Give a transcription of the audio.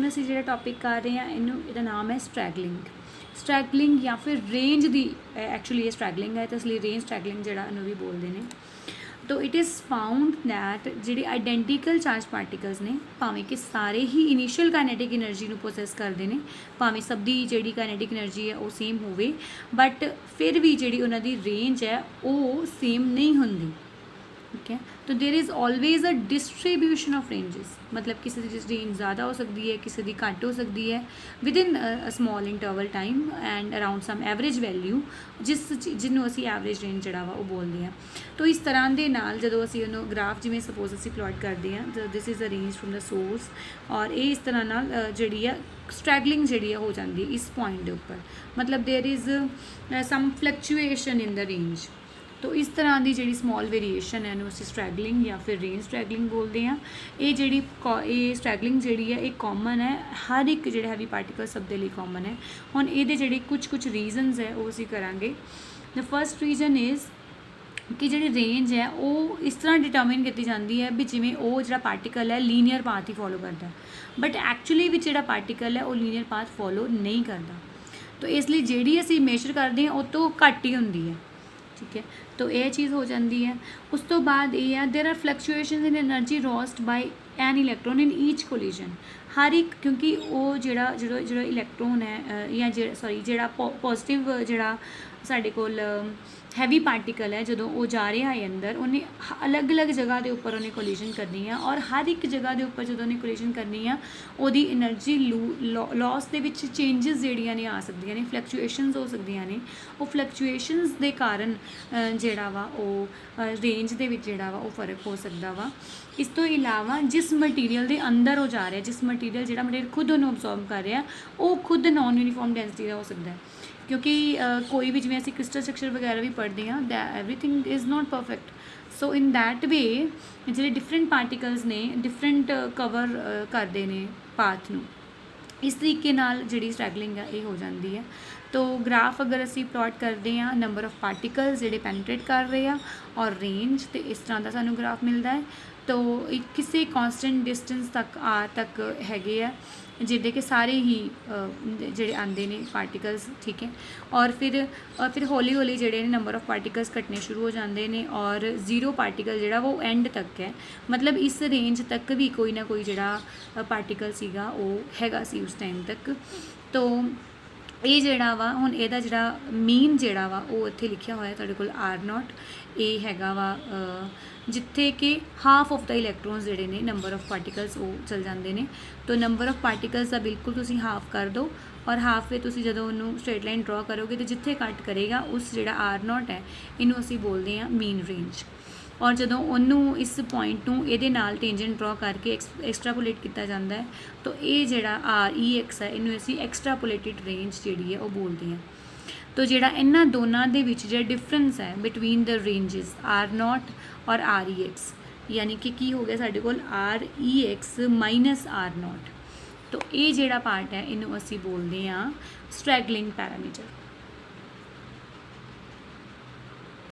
ਹੁਣ ਅਸੀਂ ਜਿਹੜਾ ਟॉपिक कर रहे हैं ਇਹਦਾ नाम है स्ट्रैगलिंग या फिर रेंज दी एक्चुअली ये स्ट्रैगलिंग है तो इसलिए रेंज स्ट्रैगलिंग ਜਿਹੜਾ ਇਹਨੂੰ ਵੀ ਬੋਲਦੇ ਨੇ। तो इट इज़ फाउंड दैट ਜਿਹੜੇ ਆਈਡੈਂਟੀਕਲ ਚਾਰਜ ਪਾਰਟੀਕਲਸ ਨੇ ਭਾਵੇਂ ਕਿ ਸਾਰੇ ਹੀ ਇਨੀਸ਼ੀਅਲ ਕਾਈਨੈਟਿਕ એનર્ਜੀ ਨੂੰ ਪ੍ਰੋਸੈਸ ਕਰਦੇ ਨੇ, ਭਾਵੇਂ ਸਭ ਦੀ ਜਿਹੜੀ ਕਾਈਨੈਟਿਕ એનર્ਜੀ ਹੈ ਉਹ ਸੇਮ ਹੋਵੇ, ਬਟ ਫਿਰ ਵੀ ਜਿਹੜੀ ਉਹਨਾਂ ਦੀ ਰੇਂਜ ਹੈ ਉਹ ਸੇਮ नहीं ਹੁੰਦੀ। ठीक है, तो there is always a distribution of ranges, मतलब किसी की रेंज ज़्यादा हो सकती है, किसी की घट हो सकती है within a small interval time and around some average value जिन्हों असी एवरेज रेंज जड़ा वा वो बोलते हैं। तो इस तरह के नाल जो असी उन्होंने ग्राफ जिमें सपोज असी प्लॉट करते हैं, this is a range from the source, और ये इस तरह नाल जिहड़ी है स्ट्रैगलिंग जी हो जाती है इस पॉइंट के उपर, मतलब there is some fluctuation in the range. तो इस तरह की जी स्मॉल वेरीएशन है उन्होंने स्ट्रैगलिंग या फिर रेंज स्ट्रैगलिंग बोलते हैं। ये जी स्ट्रैगलिंग जी है ये कॉमन है, हर एक जो हैवी पार्टिकल सब के लिए कॉमन है। हुण ये जी कुछ रीजनस है वो असी करांगे। द फर्स्ट रीजन इज़ कि जी रेंज है वो इस तरह डिटरमिन की जाती है भी जिमें वो जो पार्टिकल है लीनियर पाथ ही फॉलो करता है, बट एक्चुअली भी जो पार्टिकल है वो लीनियर पाथ फॉलो नहीं करता। तो इसलिए जी असी मेजर करते हैं उस तो घट ही होंगी है। ठीक है, तो यह चीज़ हो जाती है। उस तो बाद ये है there are fluctuation in energy lost by an electron in each collision. हर एक क्योंकि वो जो इलैक्ट्रॉन है या सॉरी जो पॉजिटिव जोड़ा साढ़े कोल हैवी पार्टिकल है जो वो जा रहा है अंदर, उन्हें अलग अलग जगह के उपर उन्हें कोलिजन करनी है, और हर एक जगह के उपर जो उन्हें कोलिजन करनी है वो एनर्जी लॉस के चेंजिस जड़ियाँ ने आ सकती ने, फ्लक्चुएशनस हो सकती ने। वो फ्लक्चुएशनस के कारण जोड़ा वा रेंज के जोड़ा वा फर्क हो सकता वा। इस तो इलावा जिस मटीरियल के अंदर वो जा रहा है, जिस मटीरियल जो मटीरियल खुद उन्होंने अब्सॉर्ब कर रहा वो खुद नॉन यूनीफॉर्म डेंसिटी का हो सकता है, क्योंकि कोई भी जिमें असी क्रिस्टल स्ट्रक्चर वगैरह भी पढ़ते हैं everything is not perfect. So in that way जो डिफरेंट पार्टिकल्स ने डिफरेंट कवर करते हैं पाथ नूं, इस तरीके नाल जिहड़ी स्ट्रैगलिंग है ये हो जाती है। तो ग्राफ अगर असी प्लॉट करते हैं नंबर ऑफ पार्टिकल्स जिहड़े पेनिट्रेट कर रहे हैं और रेंज, तो इस तरह का सानू ग्राफ मिलता है। तो किसी कॉन्सटेंट डिस्टेंस तक आर तक हैगे आ जिहड़े कि सारे ही जिहड़े आंदे ने पार्टिकल्स। ठीक है, और फिर हौली हौली जिहड़े नंबर ऑफ पार्टिकल्स घटने शुरू हो जाते हैं और जीरो पार्टिकल जिहड़ा वो एंड तक है, मतलब इस रेंज तक भी कोई ना कोई जिहड़ा पार्टिकल सीगा वो हैगा सी उस टाइम तक। तो ये जोड़ा वा हुण इहदा जिहड़ा मीन जिहड़ा वा वो इत्थे लिखिया होया तुहाडे कोल R0, ये हैगा वा जिथे कि हाफ ऑफ द इलैक्ट्रॉन्स जिहड़े ने नंबर ऑफ पार्टिकल्स वो चल जाते हैं। तो नंबर ऑफ पार्टिकल्स का बिल्कुल तुसीं हाफ कर दो, और हाफ वे तुसीं जदों उन्होंने स्ट्रेट लाइन ड्रॉ करोगे तो जिथे कट करेगा उस जिहड़ा R0 है इनू असीं बोलते हैं मीन रेंज। और जदों उन्होंने इस पॉइंट नूं इहदे नाल टेंजेंट ड्रॉ करके एक्सट्रापोलेट किया जाता है, तो ये जिहड़ा REX है इनू असीं एक्सट्रापोलेटेड रेंज जिहड़ी है वो बोलते हैं। तो जिहड़ा इन्हां दोनां दे विच जिहड़ा डिफरेंस है बिटवीन द रेंजेस R0 और REX, यानी कि की हो गया साडे कोल REX माइनस R0। तो ये जिहड़ा पार्ट है इनू असीं बोलते हैं स्ट्रैगलिंग पैरामीटर।